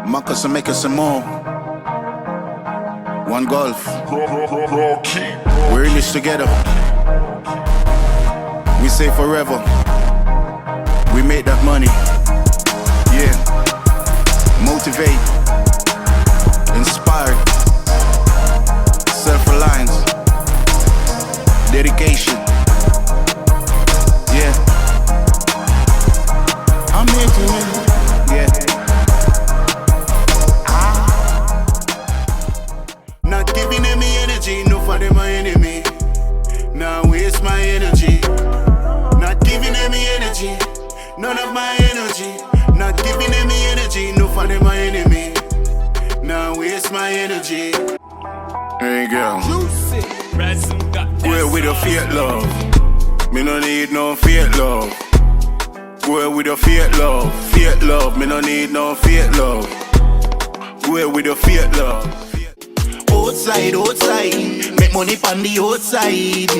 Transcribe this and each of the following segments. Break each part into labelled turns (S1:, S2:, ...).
S1: Marcus and make us some more. One golf. We're in this together. We say forever. We make that money. Yeah. Motivate. Inspired. Self-reliance. Dedication. Yeah. I'm here to win. Yeah. Not giving them energy, no for them my enemy. Now waste my energy. Not giving them energy, none of my energy. Not giving them energy, no for them my enemy. Now waste my energy. Hey girl, go with a fake love. Me no need no fake love. Go with a fake love, fake love. Me no need no fake love. Go with a fake love. Outside, outside, make money pon the outside.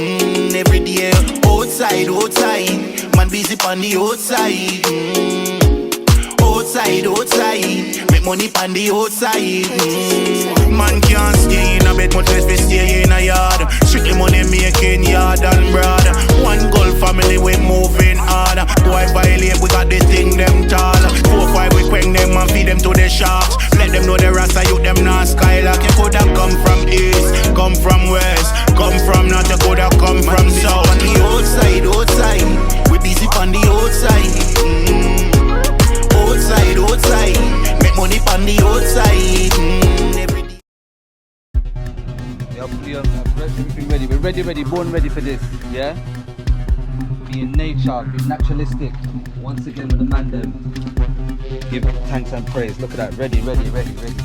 S1: Every day, outside, outside, man busy pon the outside. Outside, outside, make money pon the outside. Man can't stay in a bed, much less we stay in a yard. Strictly money making yard and broad. One goal family, we moving hard. Why violate, we got the thing them tall. 4-5 we quang them and feed them to the sharks. Let them know the rasta youth them not skylark. You coulda come from east, come from west, come from north, you coulda come from south. On the outside, outside, we busy on the outside. Outside, outside, make money on the outside. Every day.
S2: Everything ready. We're ready, born ready for this, yeah? Be in nature, be naturalistic. Once again with the man them. Give thanks and praise. Look at that, ready.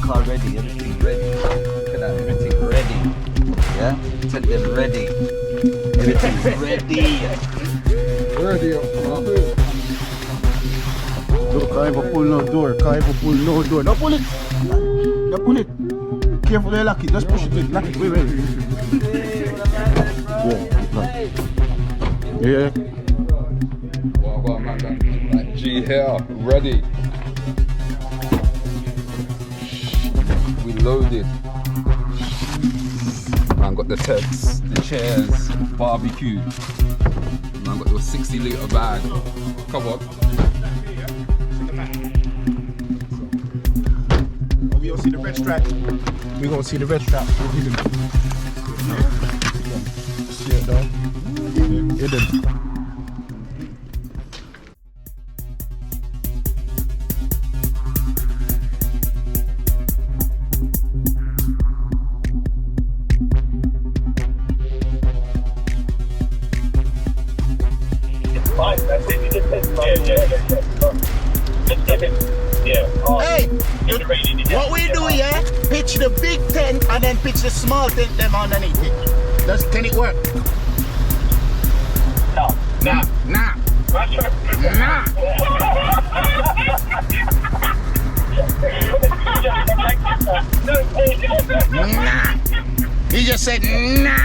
S2: Car ready, everything ready. Look at that, everything ready. Yeah? Tell them ready. Everything's ready.
S3: Ready up. Look, can't even pull no door. No pull it. No pull it. Careful, you lock it. Just push it. Lock it. Wait. Yeah.
S4: Well, man. Like G here, ready. We loaded. Man, got the tents, the chairs, barbecue. Man, got your 60-litre bag. Come on.
S3: We gonna see the red stripe. See it though. Hidden.
S1: Hey, what we do here? Pitch the big tent and then pitch the small tent them underneath it. Can it work? No. Nah. He just said nah.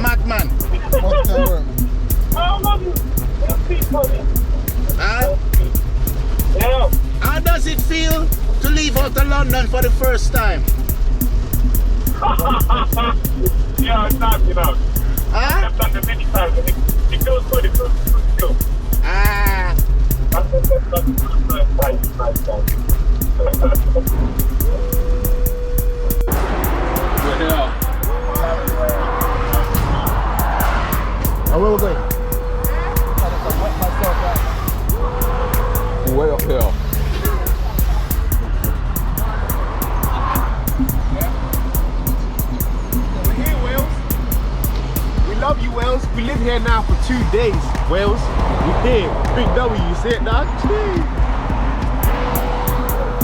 S1: Madman. How does it feel to leave out of London for the first time?
S5: Yeah, it's not, you know. I've done it many times and it feels good, it feels good. That's nice.
S4: We're here.
S3: Where we going?
S4: Way up here.
S3: We're here, Wales. We love you, Wales. We live here now for 2 days, Wales. We're here. Big W, you see it, dog?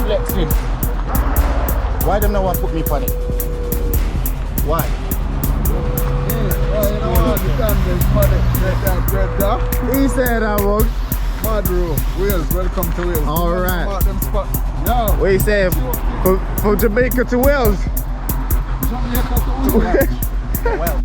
S3: Flexing. Why them no one put me on it? Why? He said I was.
S6: Madro, Wales, welcome to Wales.
S3: Alright.
S6: Yo.
S3: What you say? From Jamaica to Wales?
S6: Jamaica to Wales.
S3: Well.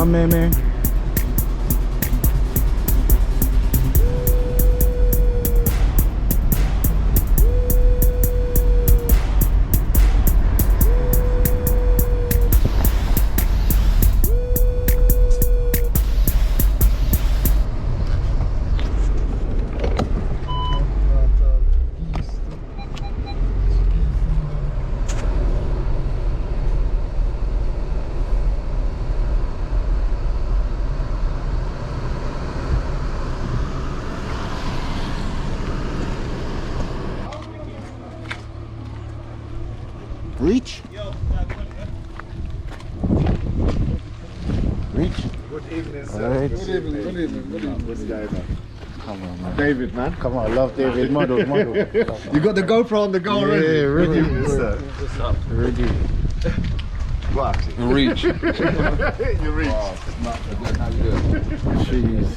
S1: man. Reach. Reach.
S3: Good evening, sir.
S1: Alright.
S6: Good evening.
S3: This guy, man.
S1: Come on, man.
S3: David, man.
S1: Come on, I love David. Model.
S6: You got the GoPro on the go already?
S1: Yeah, ready.
S3: Yes, sir.
S1: Ready.
S3: What?
S4: Reach.
S3: You reach.
S4: How you doing?
S1: Jeez.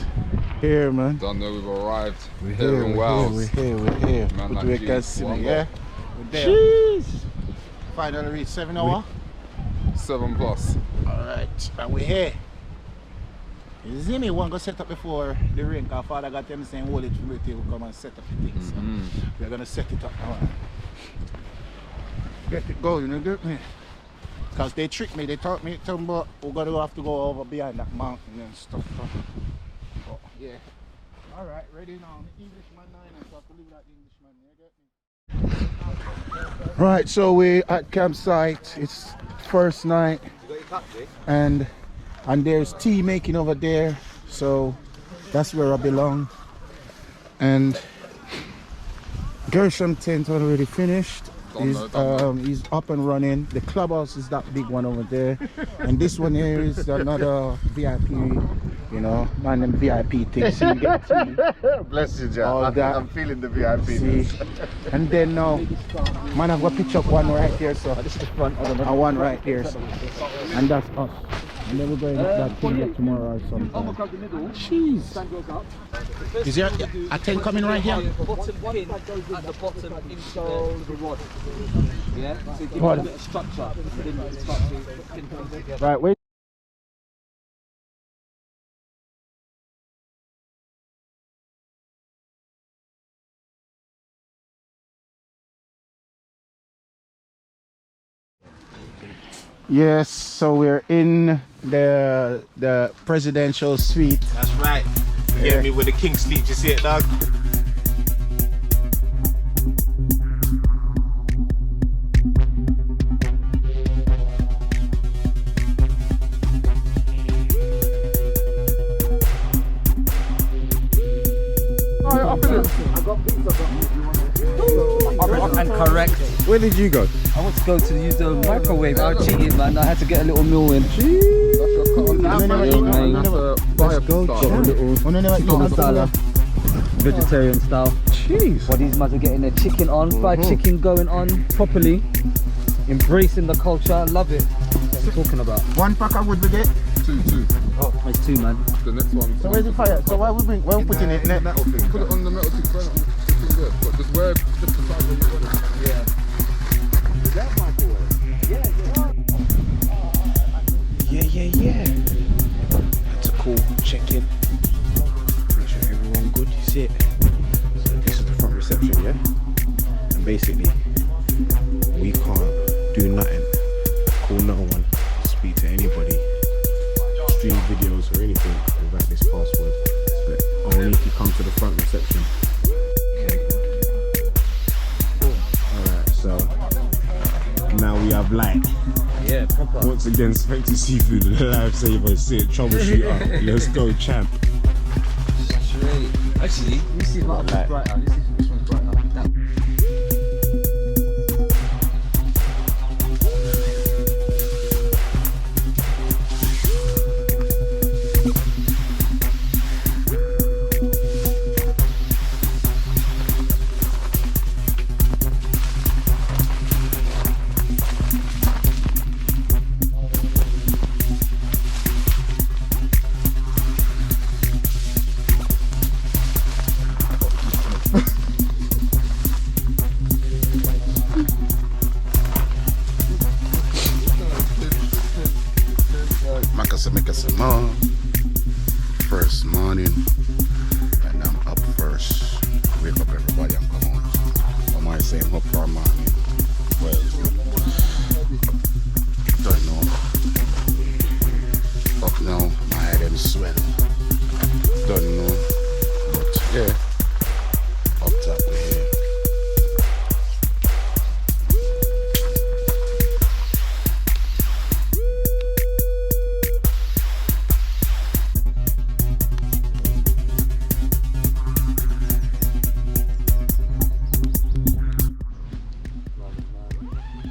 S1: Here, man.
S4: Don't know we've arrived.
S1: We're
S4: here in Wales.
S1: We're here.
S4: Man, like
S1: We
S4: you,
S1: can see
S4: one
S1: me, yeah?
S4: more.
S1: We're there. Jeez. Finally reached 7 hours.
S4: 7+.
S1: Alright, and we're here. You see me, one go set up before the rain, because Father got them saying, hold it for me till we come and set up the things. So we're going to set it up now. Get it going, you get me? Because they tricked me, they taught me, we're going to have to go over behind that mountain and stuff. But yeah. Alright, ready now. Englishman 9, so I have to leave that Englishman, you get me? Right, so we're at campsite. It's first night, and there's tea making over there, so that's where I belong. And Gershom tent already finished. He's up and running. The clubhouse is that big one over there, and this one here is another VIP. You know, man, them VIP things. So you get tea.
S3: Bless you, Jah.
S1: All that.
S3: I'm feeling the VIP.
S1: See, and then now, man, I've got to pitch up one right there, so this is the front, and one right there, so. And that's us. And then we're going to get that thing here tomorrow or something. Jeez. Is there a tent coming right here?
S2: Bottom pin at the bottom into the rod. Yeah, so it gives you a bit of structure. And then you start to pin things together.
S1: Right, wait. Yes, so we're in the presidential suite.
S3: That's right. You get me with the king sleep, you see it, dog?
S2: And correct.
S1: Where did you go?
S2: I want to go to use the microwave. I cheated, man. I had to get a little meal in.
S1: Let's go, Jack.
S2: Vegetarian style.
S1: Jeez.
S2: Well, these mans are getting their chicken on, fried chicken going on properly, embracing the culture. I love it. What I'm talking about.
S1: One pack of wood we get?
S4: Two.
S2: Oh, it's two, man.
S4: The next one.
S1: So where's the fire? So why we putting it in there?
S4: Put it on the metal thing. Burn it on the thing there. But just where, just the side where you want it.
S2: Yeah.
S3: Is that microwave?
S1: Yeah. That's a cool check-in. Make sure everyone good. You see it? So this is the front reception, yeah? And basically, we can't do nothing. Call no one. Speak to anybody. Stream videos or anything without this password. But only if you come to the front reception. Okay. Alright, so now we have light.
S2: Yeah, proper.
S1: Once again, Spectre Seafood, the lifesaver, sit, troubleshooter. Let's go, champ.
S2: Straight. Actually, let me see if my
S1: Right.
S2: brighter. Let's see if this one's brighter. That.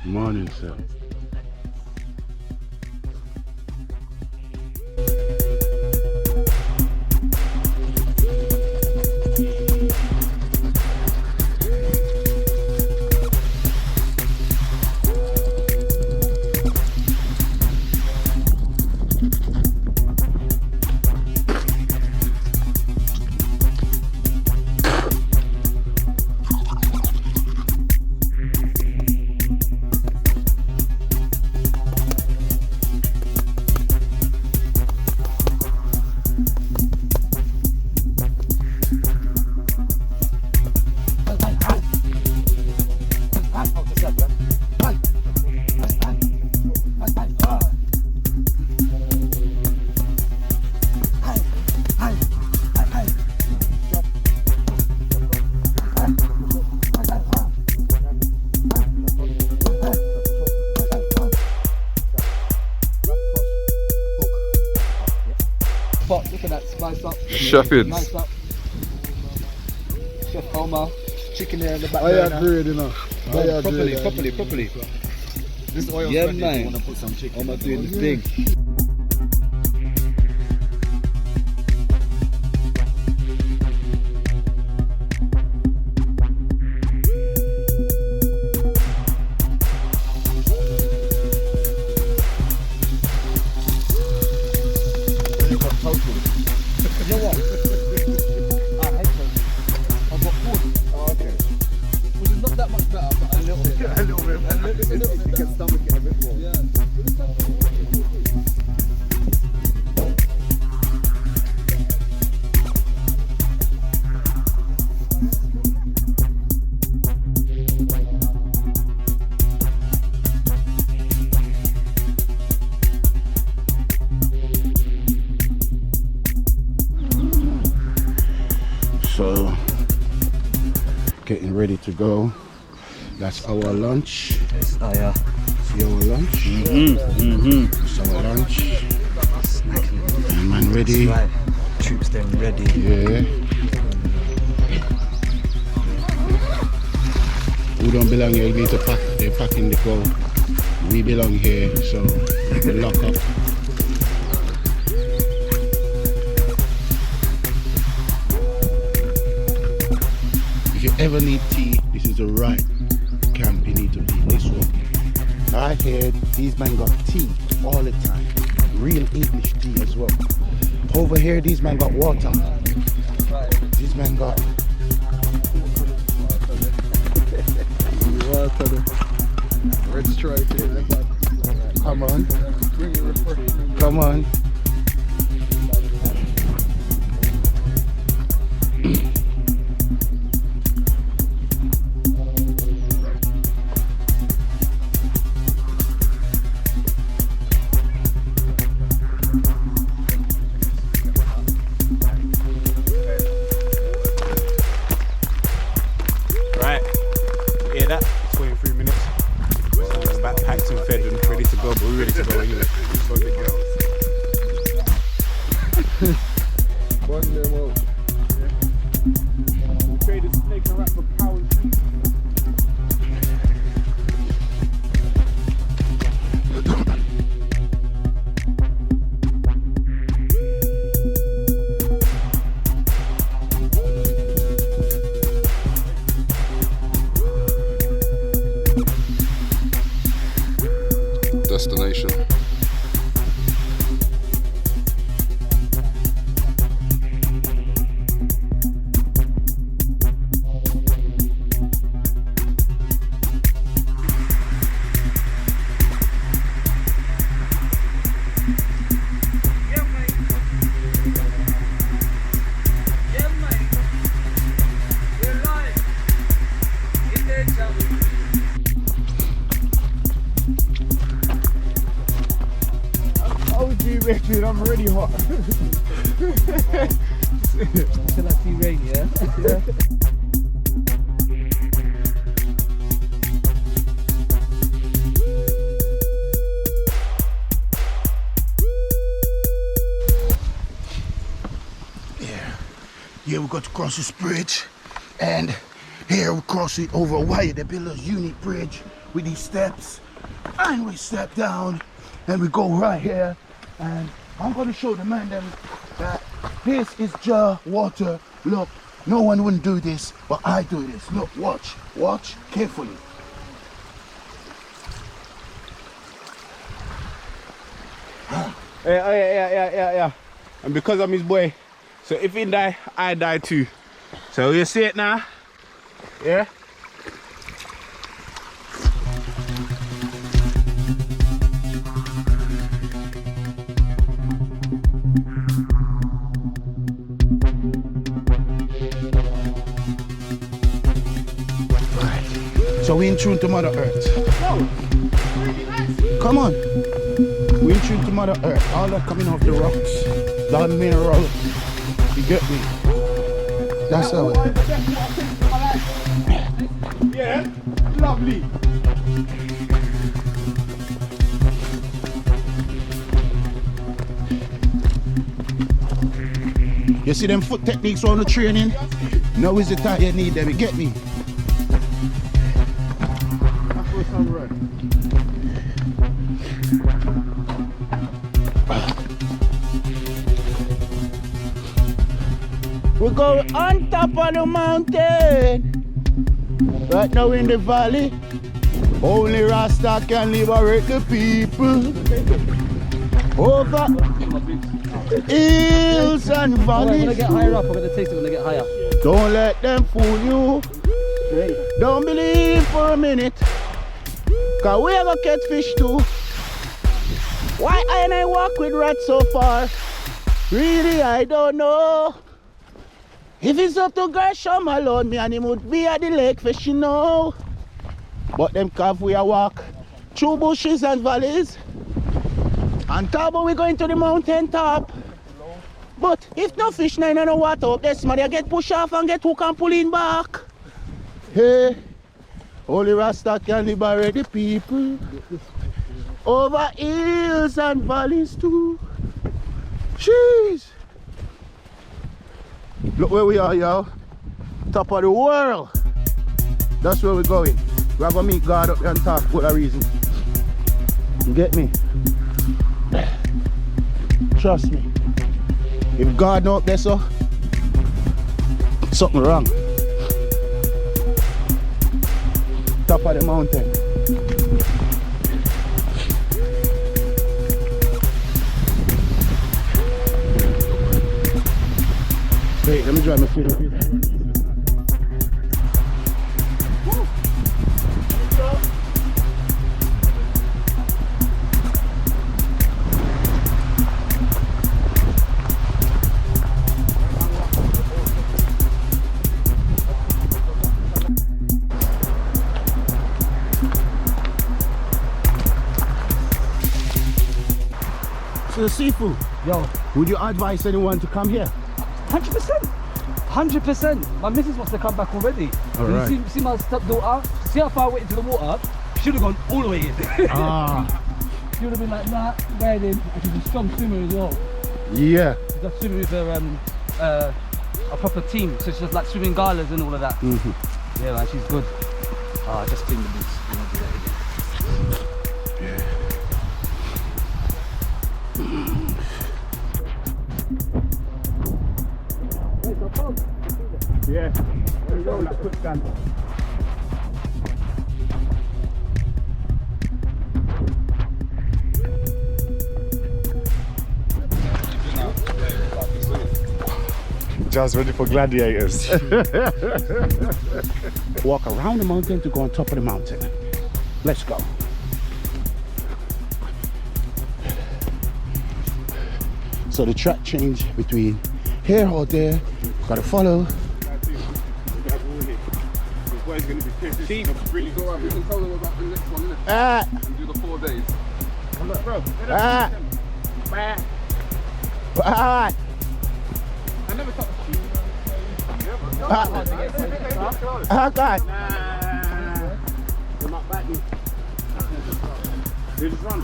S3: Morning, sir.
S2: Spot, look at that, spice up.
S4: Shepherds.
S2: Nice up. Chef Omar, chicken there in the back.
S6: I agree, you know.
S2: Properly.
S6: This oil
S2: Yeah,
S6: friendly,
S2: man.
S6: you wanna put some chicken.
S2: Omar doing the thing. You know what? I hate tofu. I've got food.
S6: Oh, okay.
S2: Which is not that much better, but a little bit.
S6: A little bit. You can stomach it a bit more.
S2: Yeah.
S3: So, getting ready to go. That's our lunch.
S2: Oh yeah.
S3: See our lunch? That's our lunch. And man ready.
S2: Right. Troops them ready.
S3: Yeah. We don't belong here, you need to pack. They're packing the go. We belong here, so lock up. If you ever need tea, this is the right camp you need to be. This one. I heard these men got tea all the time. Real English tea as well. Over here, these men got water. These men got
S6: Red stripe here.
S3: come on.
S6: Bring it refreshing.
S3: Come on.
S7: Right, hear that? 23 minutes. So back packed and fed and ready to go, but we're ready to go anyway. Let's go get girls.
S6: One them out.
S7: We traded snake and rat for cow and sheep.
S4: Destination.
S3: Dude, I'm already hot.
S2: Till I see rain, yeah? Yeah.
S3: Yeah, we got to cross this bridge, and here we cross it over a wire. They built a unique bridge with these steps, and we step down, and we go right here, and I'm gonna show the man them that this is Jah water. Look, no one wouldn't do this, but I do this. Look, watch carefully.
S7: Yeah. And because I'm his boy, so if he die, I die too. So you see it now? Yeah?
S3: So we in tune to Mother Earth. Come on. We in tune to Mother Earth. All that coming off the rocks. That mineral. You get me? That's how it.
S7: Yeah, lovely.
S3: You see them foot techniques on the training? Now is the time you need them. You get me? We go on top of the mountain. Right now in the valley. Only Rasta can liberate the people. Over hills and valleys.
S2: I'm gonna get higher up, I'm gonna taste it when I get higher.
S3: Don't let them fool you. Don't believe for a minute. Cause we ever catch fish too. Why I walk with rats so far? Really, I don't know. If it's up to Gresham alone, me and him would be at the lake fishing now. But them calf we a walk through bushes and valleys. On top of we going to the mountain top. But if no fish now no water up there, somebody get pushed off and get hook and pull in back. Hey, only Rasta can liberate the people. Over hills and valleys too. Jeez. Look where we are, y'all. Top of the world. That's where we're going. We're gonna meet God up there on top for a reason. You get me? Trust me. If God not there, so something wrong. Top of the mountain. Wait, let me drive my feet up here. So the seafood.
S2: Yo,
S3: Would you advise anyone to come here?
S2: 100%. 100%. My missus wants to come back already.
S3: Alright.
S2: You see my stepdaughter? See how far I went into the water? She should have gone all the way in.
S3: Ah,
S2: She would have been like, nah, going in. And she's a strong swimmer as well.
S3: yeah.
S2: She does swimming with her, a proper team. So she does like swimming galas and all of that. Yeah, man, she's good. Ah, just clean the boots. You want to do that again.
S7: Yeah. There we go, that quick scan.
S6: Just ready for gladiators.
S3: Walk around the mountain to go on top of the mountain. Let's go. So the track change between here or there, gotta follow.
S4: Where's going to be pissed? Really go out. We can tell them about the next one, innit?
S3: Ah,
S4: Do the 4 days.
S7: Bro,
S3: ah, ah,
S7: I never touched you.
S3: ah, God.
S7: They're not back me. They just run.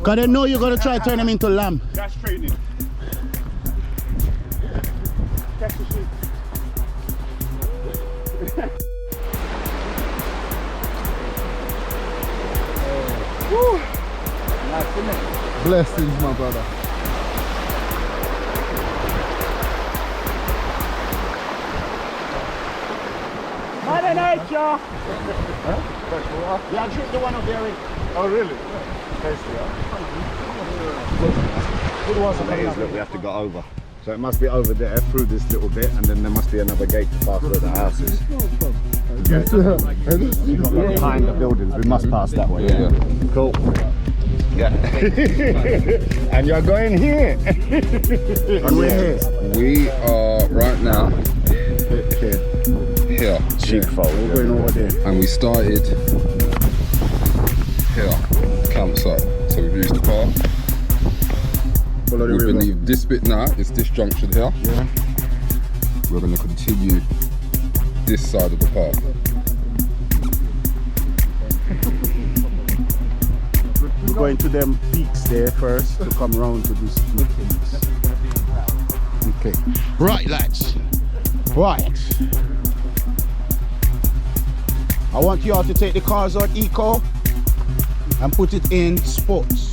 S3: Cause they know you're gonna try to turn them into lamb.
S7: That's training. Catch the sheep.
S2: Nice, isn't it?
S3: Blessings, my brother.
S5: Mother Nature!
S3: Yeah, drink the one up there.
S6: Oh, really? Tasty,
S3: Good ones that we have to go over. So it must be over there through this little bit, and then there must be another gate to pass where the house is. Behind the buildings, we must pass that way.
S4: Yeah.
S3: Cool. Yeah. And you're going here. And we're here.
S4: We are right now here.
S3: Sheepfold. We're going over there.
S4: And we started here, campsite. So we've used the car.
S3: Follow the
S4: We
S3: river.
S4: believe this bit now is this junction here.
S3: Yeah.
S4: We're going to continue this side of the path.
S3: We're going to them peaks there first to come round to these two peaks. Okay. Right, lads. Right. I want you all to take the cars out eco and put it in sports.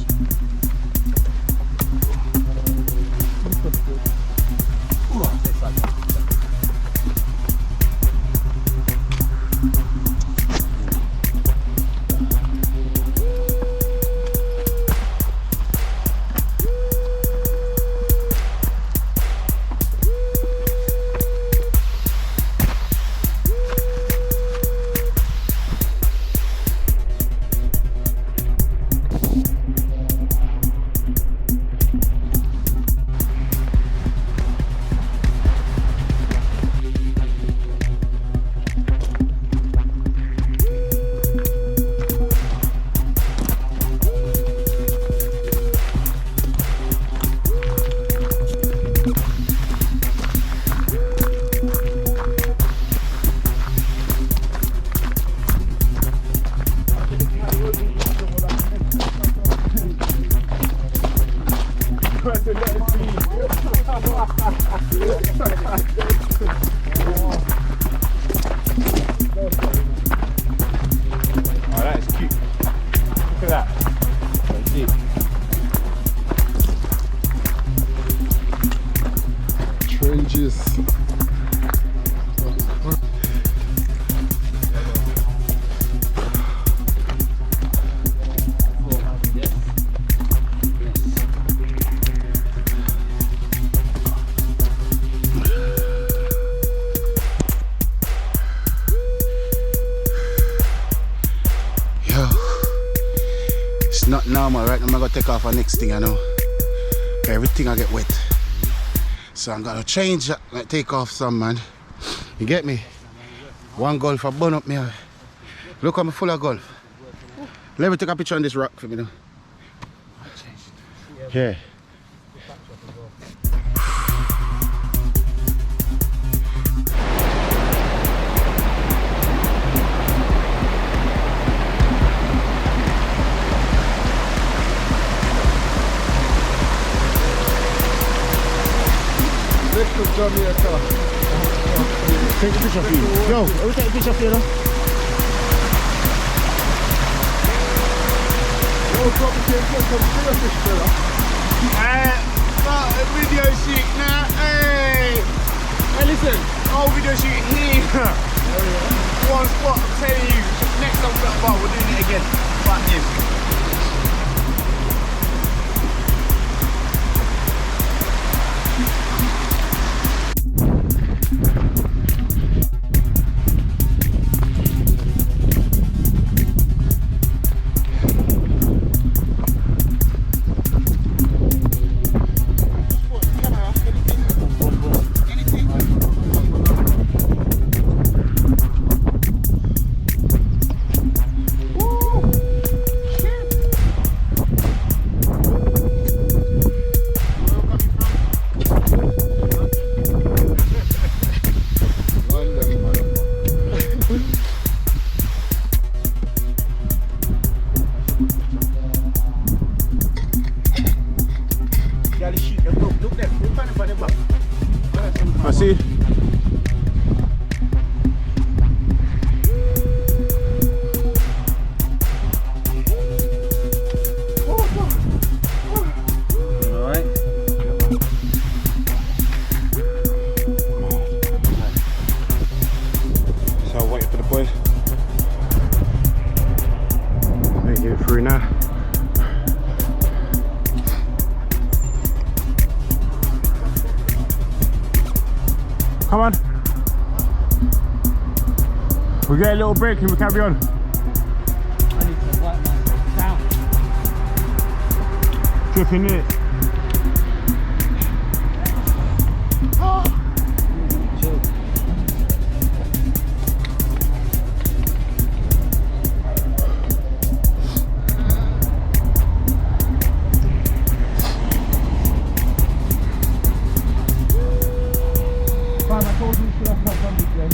S5: Oh, that's cute. Look at that. That's deep.
S3: Trenches. It's not normal, right? I'm gonna take off our next thing, I know. Everything I get wet. So I'm gonna change, like take off some, man. You get me? One golf, I burn up me. Look, I'm full of golf. Let me take a picture on this rock for me now. Yeah. Jamaica. Take a picture for you. Yo, let me take a picture for you now. Yo, drop the camera, come fish, fella. Start a video shoot now. Hey! Hey, listen, whole video shoot here. One spot, I'm telling you. Next time we've got a bar, we're doing it again. Like this.
S7: We get a little break and we carry on.
S2: I need to work my sound.
S7: Dripping it.
S2: Chill.
S6: I told you should have come this way.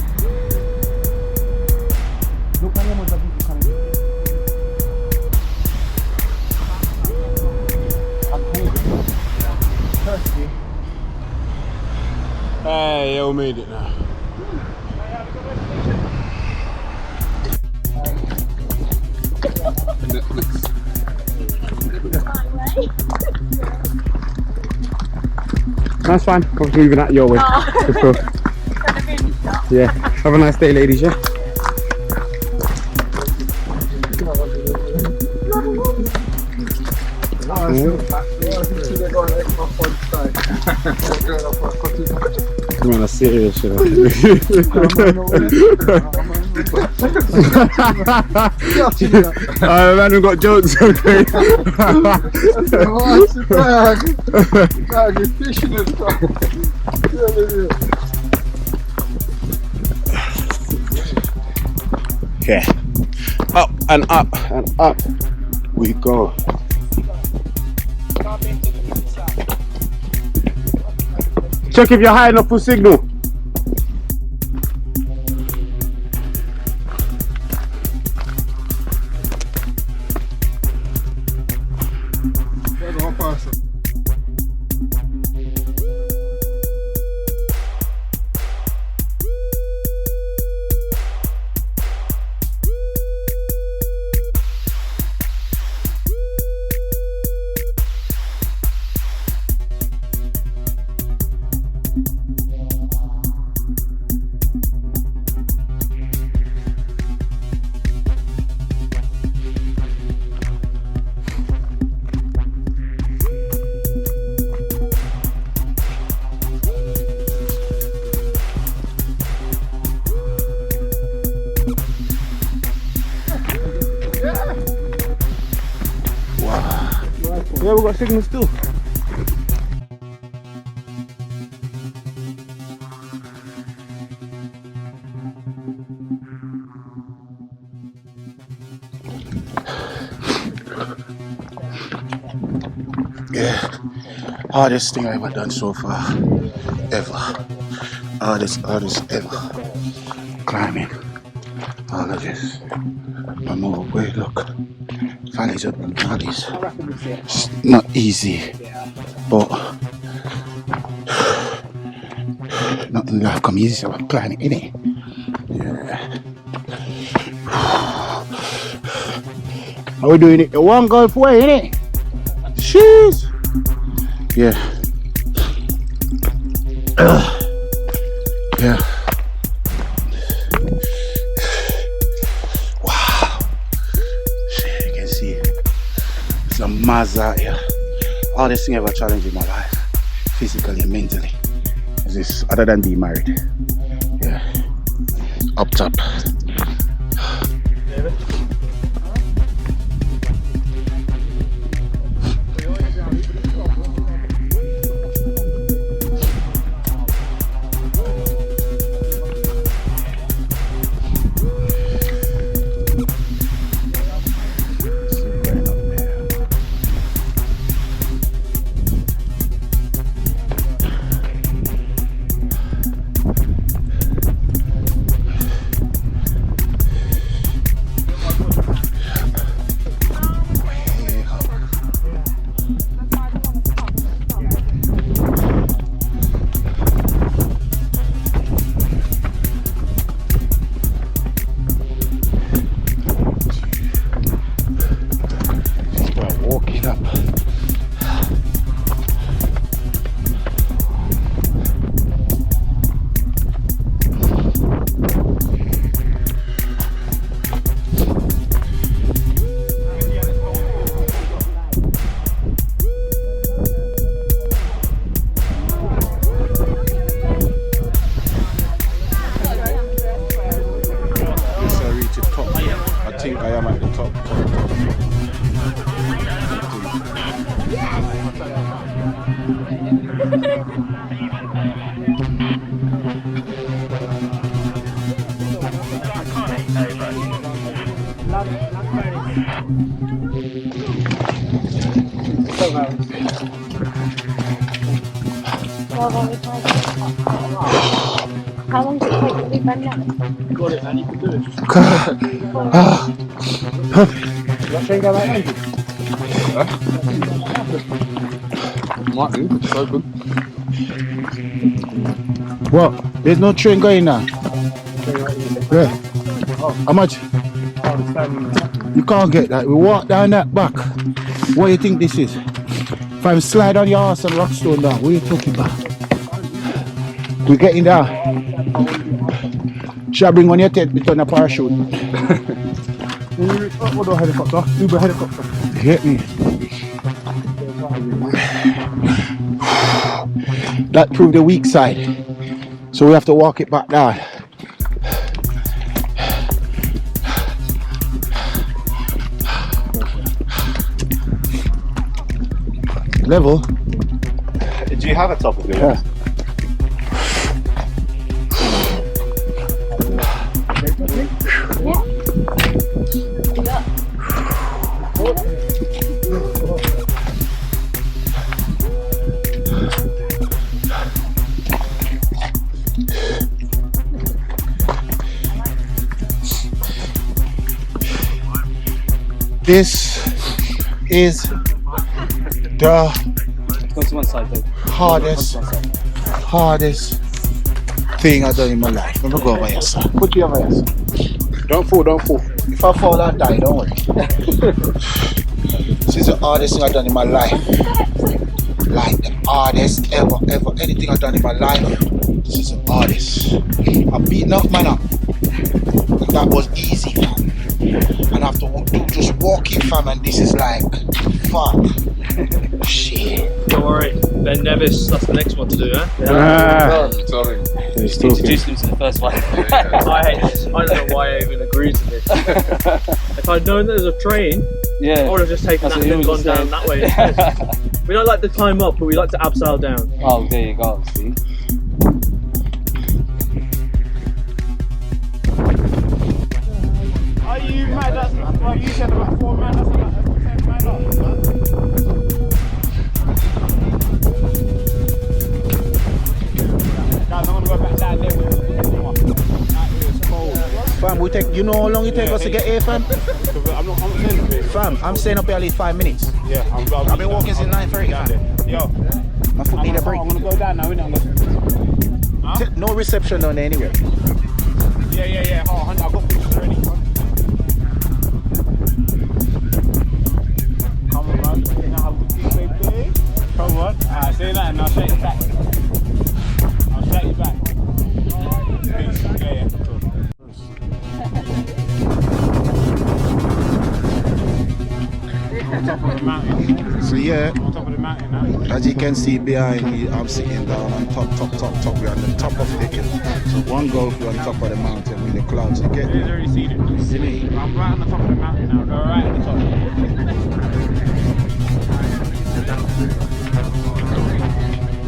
S6: Look at how much of people coming. I'm cold. Thirsty.
S7: Hey, yo, made it now. That's fine. I was moving out your way. Let's go. Yeah. Have a nice day, ladies. Yeah. Come on, that's serious, you know. Man, we've got jokes, okay? Yeah. Up and up and up we go. Check if you're high enough for signal. Yeah, we got signal still.
S3: Yeah, hardest thing I've ever done so far, ever. Hardest ever. Climbing, all of this. I move away, look. Valleys up and valleys. It's not easy, but nothing in life come easy, so I'm climbing in it. Yeah. How we doing it the one Gulf way, innit? Jeez. Yeah. Yeah. Wow. Shit, you can see it's a mass out here. Hardest thing ever challenged in my life, physically and mentally, is this, other than being married. Yeah. Up top. think I am at the top.
S8: How long does it take to leave them now?
S6: Got it, and you can do it. You're saying about anything?
S4: Might do. It's open.
S3: What? There's no train going now. Where? How much? You can't get that. We walk down that back. What do you think this is? If I slide on your ass and rockstone down, what are you talking about? We're getting there. Should I bring on your tent with on a parachute?
S6: What the helicopter? Uber helicopter.
S3: You get me? That proved the weak side. So we have to walk it back down. Level?
S9: Do you have a top of it?
S3: Yeah. This is the
S2: Go to one side though.
S3: hardest thing I've done in my life. Let me go over here, sir. Put you over here, sir.
S6: Don't fall, don't fall.
S3: If I fall, I'll die, don't worry. This is the hardest thing I've done in my life. Like the hardest ever. Anything I've done in my life, this is the hardest. I've beaten up man up. And that was easy, man. And after do just walking, fam, and this is like, fuck. Shit.
S10: Don't worry, Ben Nevis, that's the next one to do, huh?
S4: Tell him.
S3: He's talking.
S2: Introduce him to the first one.
S10: I hate this. I don't know why I even agreed to this. If I'd known there was a train,
S2: Yeah.
S10: I would have just taken
S2: That's
S10: that
S2: what
S10: and
S2: you
S10: gone
S2: were
S10: down
S2: saying.
S10: that way instead. We don't like to climb up, but we like to abseil down.
S2: Oh, there you go. See.
S6: Are you mad? That's what you said about 4 man. That's about 10 man up. Guys, I'm gonna go back down there. It's cold.
S3: Fam, we take. You know how long it takes us to get here, fam?
S6: I'm not saying a bit.
S3: Fam, I'm staying up here at least 5 minutes.
S6: Yeah,
S3: I've been walking since 9:30,
S6: down
S3: fam.
S6: there. Yo,
S3: My foot need a break.
S6: I'm gonna go down now, innit?
S3: No reception down there anyway.
S6: Yeah. Oh, I've got pictures already. Come on, man. You know how we do, baby. Come on. Say that and I'll shake you back. I'll shake you back. Peace. Yeah. Cool. On top of the mountain.
S3: So yeah,
S6: On top of the mountain now.
S3: as you can see behind me, I'm sitting down on top. We're on the top of the hill. So one goal if you're on top of the mountain in the clouds. You get
S6: It is already seen it.
S3: see me?
S6: I'm right on the top of the mountain now. Go right at the top.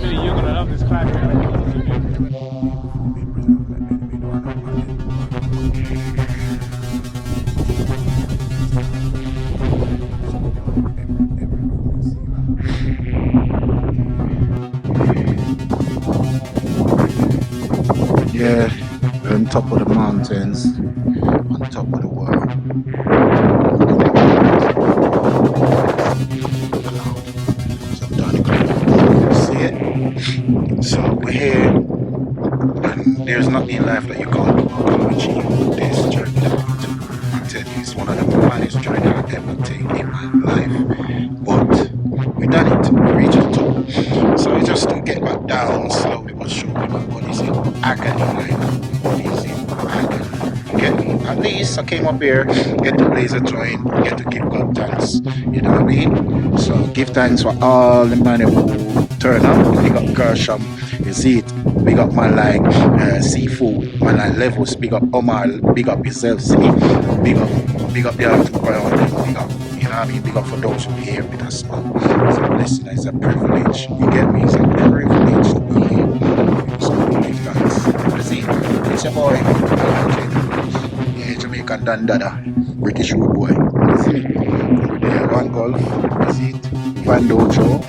S6: Billy, you're gonna love this climb.
S3: Yeah, we're on top of the mountains, on top of the world. See it? So we're here, and there's nothing in life that you can't achieve this journey. I tell you, it's one of the finest journeys I've ever taken in my life. But we done it, we reached the top. So we just to get back down slowly but surely. My body's in agony, like body's in agony. Get me? At least I came up here, get to blaze a joint, get to give God thanks. You know what I mean? So give thanks for all the man who Turner, big up Gershom, you see it. Big up man like Seafood, man like Levels, big up Omar, big up yourself, see. Big up the other 2 brown, big up, you know what I mean? Big up for those who are here with us, man. It's a blessing, it's a privilege. You get me? It's a privilege to be here. So give thanks. You see, it's your boy, yeah, Jamaican Dan Dada, British road boy. You see me? We're there, One Golf, you see it? Van Dojo.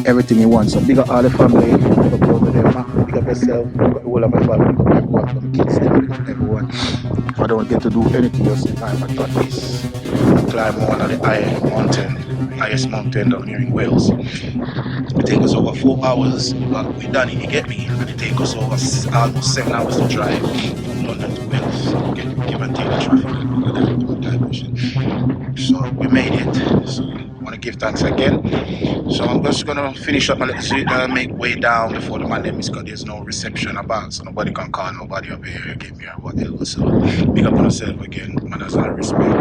S3: Everything you want. So big up all the family, big up over there, man. Big up yourself, big up the whole of my family, big up everyone, from the kids, big up everyone. If I don't get to do anything else in life, I got this. I climb one of the highest mountain down here in Wales. It takes us over 4 hours, but we done it, you get me? And it takes us over almost 7 hours to drive from London to Wales. Give and take the traffic. So we made it. So I want to give thanks again. So I'm just gonna finish up my little make way down before the man them is, because there's no reception about, so nobody can call nobody up here, give me or whatever. So big up on yourself again, manners and respect.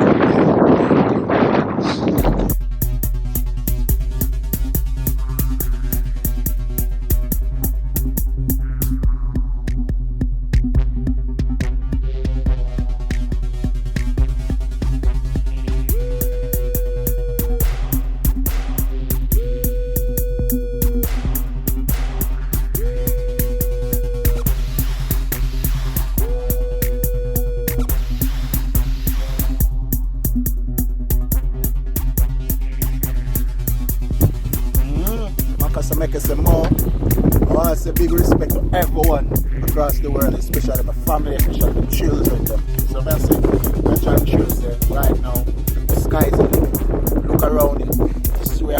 S3: Some more. I want to say big respect to everyone across the world, especially my family, especially the children. So I say, my child children right now, the sky is the limit. Look around it. This is where I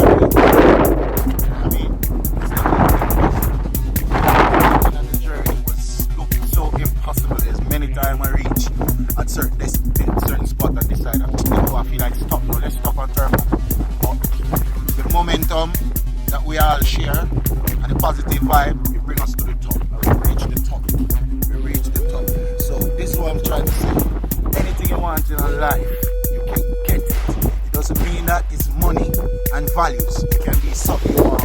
S3: mean, the journey was looking so impossible. There's many times I reach at certain spot and decide I feel like stop now, let's stop and turn back. But the momentum that we all share and the positive vibe, it brings us to the top. We reach the top. So this is what I'm trying to say. Anything you want in life, you can get it. It doesn't mean that it's money and values. It can be something you want,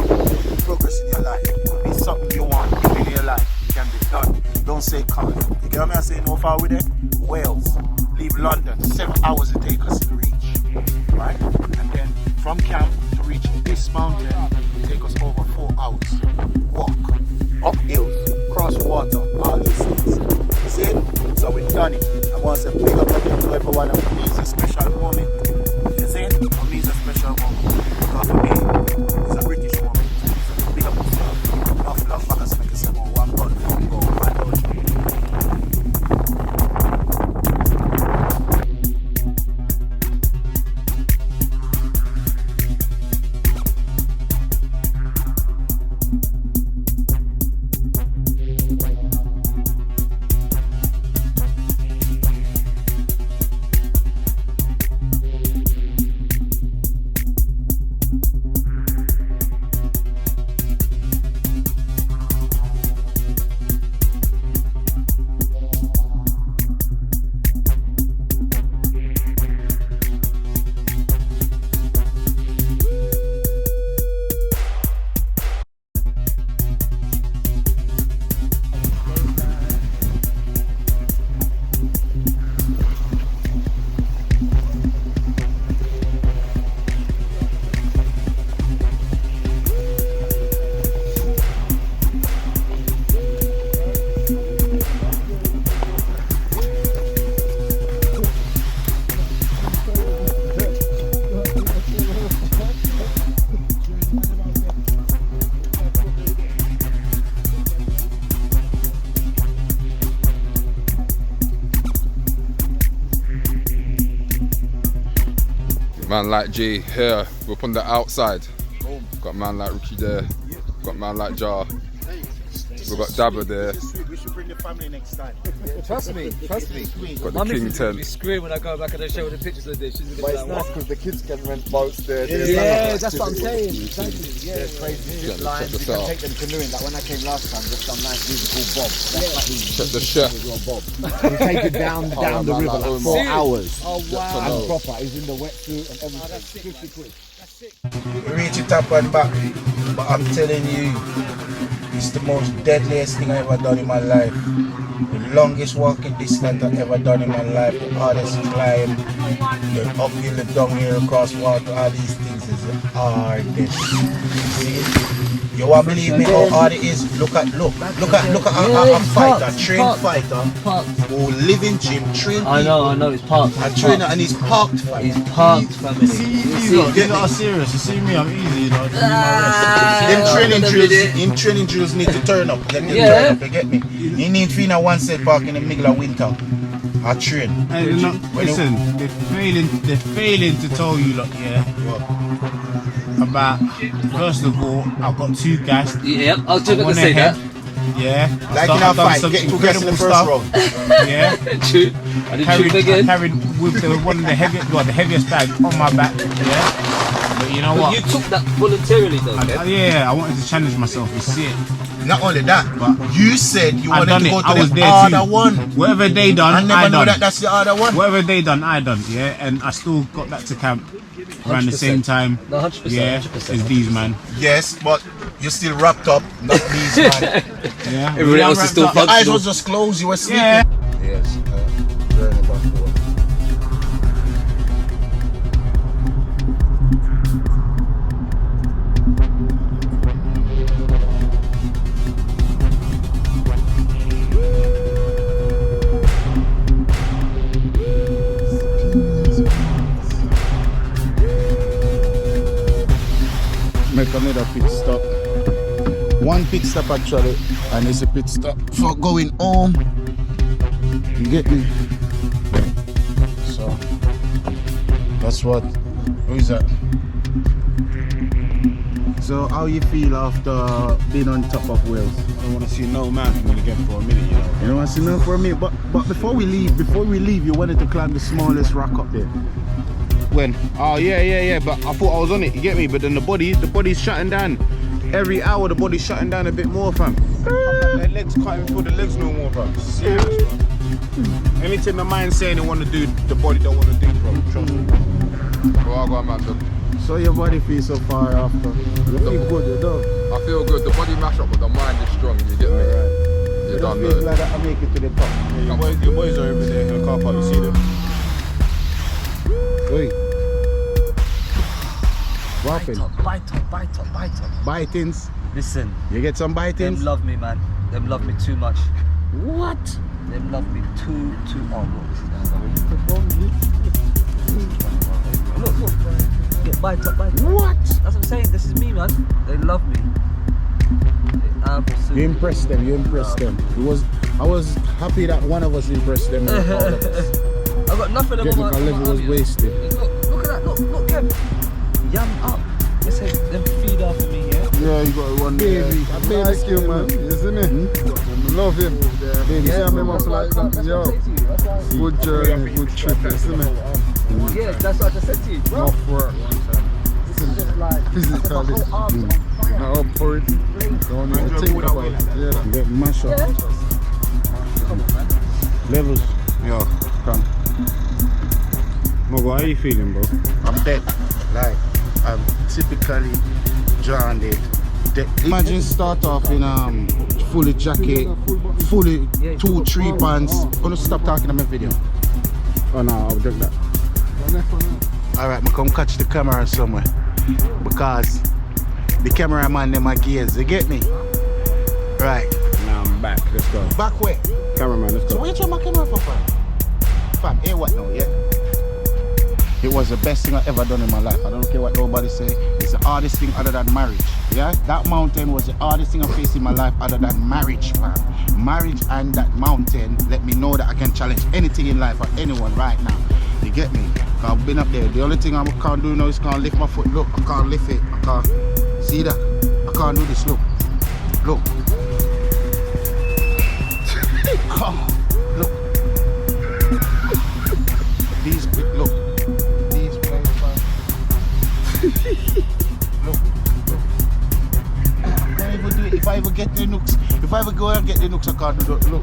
S3: progress in your life. It could be something you want in your life. It can be done. Don't say can't. You get what I'm saying? How far with it? Wales. Leave London. 7 hours it takes us to reach. Right? And then from camp to reach this mountain, it takes us over 4 hours. Walk, up hills, cross water, all these things. You see it? So we've done it. I want to say big up to everyone. And for me, it's a special moment. You see it? For me, it's a special moment. Because for me, it's a British moment. So big up yourself. Enough love, back as make it say, one gun, one go, one dojo.
S4: Man like G here, we're up on the outside. Got man like Ricky there, got man like Jah. We've got Dabba there.
S3: family next time.
S2: Trust me.
S4: Got the
S2: My
S4: King
S2: missus is gonna
S4: 10.
S2: be screaming when I go back and I show her the pictures of this. She's gonna be like, what?
S11: because the kids can rent boats there.
S2: Yeah, that's what I'm saying. Exactly. Yeah,
S11: There's crazy zip
S4: Check
S11: lines. You
S4: this
S11: can
S4: out.
S11: take them canoeing. Like when I came last time, there's some nice musical Bob. That's like
S4: Check the chef.
S11: Bob. You take it down the river like 4 hours.
S2: Oh wow.
S11: And proper. He's in the wetsuit and everything. 50 quid.
S1: We reach it up and back, but I'm telling you, it's the most deadliest thing I ever done in my life. The longest walking distance I ever done in my life. The hardest climb, the uphill, the downhill, across water, all these things is the hardest. See? You won't believe me how hard it is. Look at a fighter, a trained fighter who live in gym, train people.
S2: I know, it's parked.
S1: A trainer and he's parked fight.
S2: He's parked, family.
S7: These lot are serious. You see me, I'm easy, you know.
S1: Them training drills need to turn up. Let them turn up, you get me? You need to find a one set park in the middle of winter. I train.
S7: Hey, listen, they're failing to tell you, look, yeah. About, first of all, I've got 2 gas.
S2: Yeah, I was just going to say that.
S7: Yeah.
S1: Like in our fight, getting 2 gas in the first round.
S7: Yeah.
S2: True. I did shoot again.
S7: Carried with one of the heaviest bag on my back. Yeah. But you know what?
S2: You took that voluntarily though.
S7: I wanted to challenge myself. You see it.
S1: Not only that, but you said you wanted to go to the
S7: other
S1: other one.
S7: Whatever they done,
S1: I never know that's the other one.
S7: Whatever they done, I done. Yeah, and I still got back to camp around the same time.
S2: No, 100%.
S7: Yeah,
S2: 100%.
S7: as these man.
S1: Yes, but you're still wrapped up, not these man.
S7: Yeah.
S2: Everybody else is still
S1: Your eyes
S2: functional.
S1: was just closed. You were sleeping.
S7: Yeah.
S3: Yes, very about 4. Make another pit stop. 1 pit stop actually, and it's a pit stop for going home. You get me? So that's what. Who is that? So how you feel after being on top of Wales?
S7: I don't want to see no mountain again for a minute, you know.
S3: You don't want to see nothing for me, but before we leave, you wanted to climb the smallest rock up there.
S7: When? Oh yeah. But I thought I was on it. You get me? But then the body's shutting down. Every hour the body's shutting down a bit more, fam. Their legs can't even feel the legs no more, bro. Serious, bro. Anything the mind saying they want to do, the body don't want to do, bro. Trust me.
S4: Well, I got man.
S3: So your body feels so far after. You feel good, you don't?
S4: I feel good. The body mash up, but the mind is strong. You get me? You
S3: You
S4: don't
S3: don't feel
S4: know.
S3: like that I make it to the top.
S7: Yeah, your boys are over there in the car park. You see them?
S3: Oi. What happened?
S2: Bite up.
S3: Bitings.
S2: Listen,
S3: You get some
S2: them
S3: bitings?
S2: love me, man. Them love me too much.
S3: What?
S2: Them love me too. Oh, look, this is look. Get bite up.
S3: What?
S2: That's what I'm saying. This is me, man. They love me. They absolutely.
S3: You impressed them, I was happy that one of us impressed them. All of us.
S2: I got nothing
S3: Yeah,
S2: on my
S3: my level was
S2: army.
S3: wasted.
S2: Look at that. Look, Kev. Yum up. They say them feed after me, yeah?
S11: Yeah, you got one baby. Nice you, man. You see me? Love him. Baby, see him up like that. Yo, good journey, good trip. You see me?
S2: Yeah, that's what I just said to you, bro.
S11: Enough work. Physically. Now up for it. Don't even think about it. Yeah.
S3: You get mashed up. Levels.
S7: Yo, come. Mogo, how you feeling, bro?
S3: I'm dead. Like, I'm typically drowned. Imagine start off in fully jacket, fully 2-3 pants. Gonna stop talking on my video.
S11: Oh no, I'll drink that.
S3: Alright, I'm come catch the camera somewhere. Because the cameraman them are gears, you get me? Right.
S7: Now I'm back. Let's go.
S3: Back way.
S7: Cameraman, let's
S3: So
S7: go.
S3: where you trying my camera for, fam? Fam, hear what now, yeah? It was the best thing I ever done in my life. I don't care what nobody say. It's the hardest thing other than marriage. Yeah? That mountain was the hardest thing I faced in my life other than marriage, fam. Marriage and that mountain let me know that I can challenge anything in life or anyone right now. You get me? I've been up there. The only thing I can't do now is can't lift my foot. Look, I can't lift it. I can't. See that? I can't do this. Look. Look. Look. These look. These places, man. Look. If I ever get the nooks, if I ever go and get the nooks, I can't do that. Look.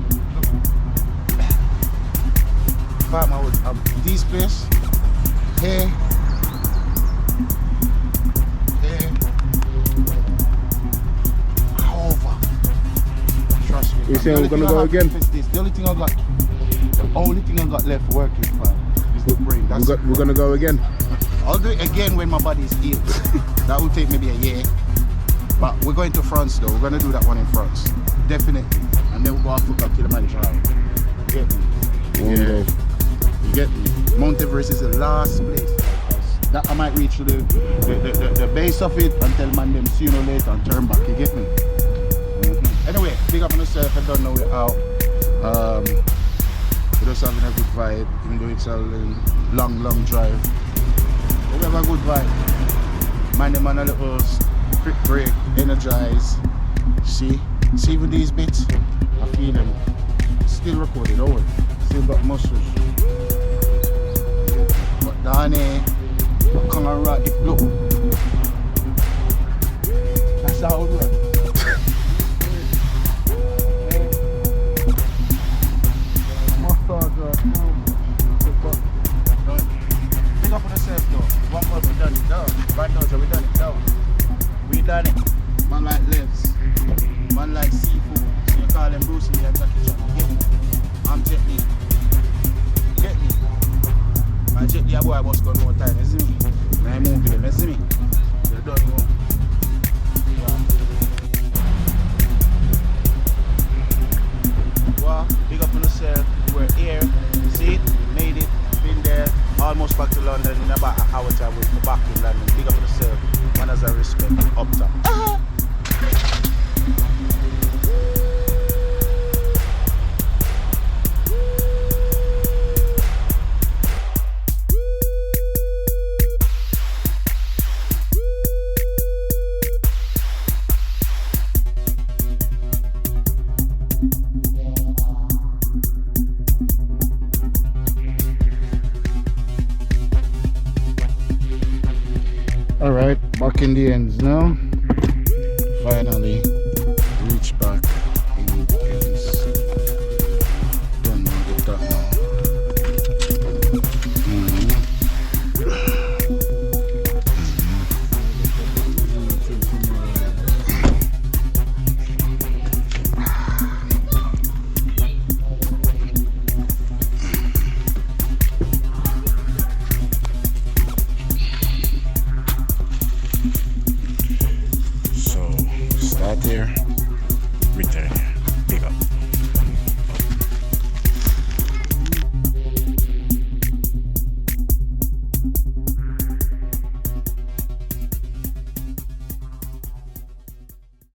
S3: Fam, I would these places. Here. Over. Trust me.
S7: You say we're gonna go again?
S3: The only thing I got left working, fam, is the brain.
S7: We're gonna go again.
S3: I'll do it again when my body is healed. That will take maybe a year. But we're going to France though. We're gonna do that one in France. Definitely. And then we'll go Africa, Kilimanjaro. You get me? Yeah. You get me? Mount Everest is the last place. That I might reach to the base of it and tell man them see you later and turn back. You get me? Anyway, big up on yourself. I don't know we're out. We're just having a good vibe, even though it's a long drive. But we have a good vibe. Man, them on a little quick break, energize. See with these bits, I feel them. Still recorded, oh, still got muscles. But down here, come and rock it. Look, that's how it works. Pick up on yourself though. One more, we done it down. Right now, so we done it down. We done it. Man like lives. Man like seafood. So you call them Bruce Lee and Jackie Chan. Get me? I'm Jet Li. Get me? Man, Jet Li a boy boss got no time, you see me? Man, I move with them, you see me? You don't know. Well, big up on yourself. We're here. See it? Made it. Been there. Almost back to London in about an hour time. We're back in London. Big up on yourself. Man has a respect. Up top. Alright, back in the ends now. Finally reach back in the ends. Don't know the top now. Start here, return here.